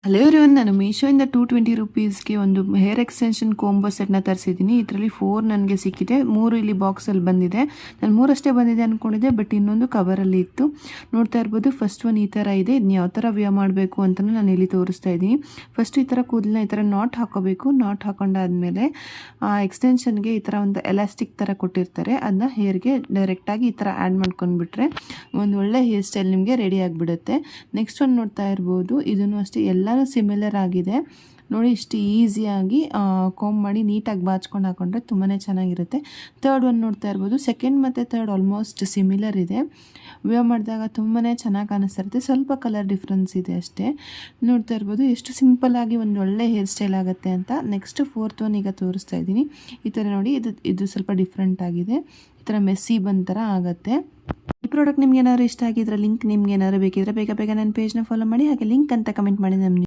Hello everyone, ನಾನು ಮೀಶೋಯಿಂದ 220 ರುಪೀಸ್ಗೆ ಒಂದು hair extension combo ಸೆಟ್ನ ತರಿಸಿದ್ದೀನಿ. ಇದರಲ್ಲಿ 4 ನನಗೆ ಸಿಕ್ಕಿದೆ, 3 ಇಲ್ಲಿ ಬಾಕ್ಸಲ್ಲಿ ಬಂದಿದೆ. ನಾನು 3 ಅಷ್ಟೇ ಬಂದಿದೆ ಅಂದ್ಕೊಂಡಿದ್ದೆ, ಬಟ್ ಇನ್ನೊಂದು ಕವರಲ್ಲಿ ಇತ್ತು. ನೋಡ್ತಾ ಇರ್ಬೋದು, ಫಸ್ಟ್ ಒನ್ ಈ ಥರ ಇದೆ. ಇದನ್ನ ಯಾವ ಥರ ವ್ಯೂ ಮಾಡಬೇಕು ಅಂತಲೂ ನಾನು ಇಲ್ಲಿ ತೋರಿಸ್ತಾ ಇದ್ದೀನಿ. ಫಸ್ಟ್ ಈ ಥರ ಕೂದಲನ್ನ ಈ ಥರ ನಾಟ್ ಹಾಕೋಬೇಕು. ನಾಟ್ ಹಾಕೊಂಡಾದ್ಮೇಲೆ ಆ ಎಕ್ಸ್ಟೆನ್ಷನ್ಗೆ ಈ ಥರ ಒಂದು ಎಲಾಸ್ಟಿಕ್ ಥರ ಕೊಟ್ಟಿರ್ತಾರೆ, ಅದನ್ನ ಹೇರ್ಗೆ ಡೈರೆಕ್ಟಾಗಿ ಈ ಥರ ಆ್ಯಡ್ ಮಾಡ್ಕೊಂಡ್ಬಿಟ್ರೆ ಒಂದು ಒಳ್ಳೆ ಹೇರ್ ಸ್ಟೈಲ್ ನಿಮಗೆ ರೆಡಿ ಆಗಿಬಿಡುತ್ತೆ. ನೆಕ್ಸ್ಟ್ ಒಂದು ನೋಡ್ತಾ ಇರ್ಬೋದು, ಇದನ್ನು ಅಷ್ಟೇ ಎಲ್ಲನೂ ಸಿಮಿಲರ್ ಆಗಿದೆ ನೋಡಿ. ಇಷ್ಟು ಈಸಿಯಾಗಿ ಕಾಂಬ್ ಮಾಡಿ ನೀಟಾಗಿ ಬಾಚ್ಕೊಂಡು ಹಾಕೊಂಡ್ರೆ ತುಂಬಾ ಚೆನ್ನಾಗಿರುತ್ತೆ. ಥರ್ಡ್ ಒನ್ ನೋಡ್ತಾ ಇರ್ಬೋದು, ಸೆಕೆಂಡ್ ಮತ್ತು ಥರ್ಡ್ ಆಲ್ಮೋಸ್ಟ್ ಸಿಮಿಲರ್ ಇದೆ. ವ್ಯೂ ಮಾಡಿದಾಗ ತುಂಬಾ ಚೆನ್ನಾಗಿ ಕಾಣಿಸ್ತಾ ಇರುತ್ತೆ, ಸ್ವಲ್ಪ ಕಲರ್ ಡಿಫ್ರೆನ್ಸ್ ಇದೆ ಅಷ್ಟೇ. ನೋಡ್ತಾ ಇರ್ಬೋದು ಎಷ್ಟು ಸಿಂಪಲ್ಲಾಗಿ ಒಂದು ಒಳ್ಳೆ ಹೇರ್ ಸ್ಟೈಲ್ ಆಗುತ್ತೆ ಅಂತ. ನೆಕ್ಸ್ಟ್ ಫೋರ್ತ್ ಒನ್ ಈಗ ತೋರಿಸ್ತಾ ಇದ್ದೀನಿ. ಈ ಥರ ನೋಡಿ, ಇದು ಸ್ವಲ್ಪ ಡಿಫ್ರೆಂಟ್ ಆಗಿದೆ. ಈ ಥರ ಮೆಸ್ಸಿ ಬಂದ ಥರ ಆಗುತ್ತೆ. ಈ ಪ್ರಾಡಕ್ಟ್ ನಿಮ್ಗೆ ಏನಾದ್ರು ಇಷ್ಟ ಆಗಿದ್ರೆ, ಲಿಂಕ್ ನಿಮ್ಗೆ ಏನಾದ್ರು ಬೇಕಿದ್ರೆ ಬೇಗ ಬೇಗ ನನ್ನ ಪೇಜ್ನ ಫಾಲೋ ಮಾಡಿ, ಹಾಗೆ ಲಿಂಕ್ ಅಂತ ಕಮೆಂಟ್ ಮಾಡಿ.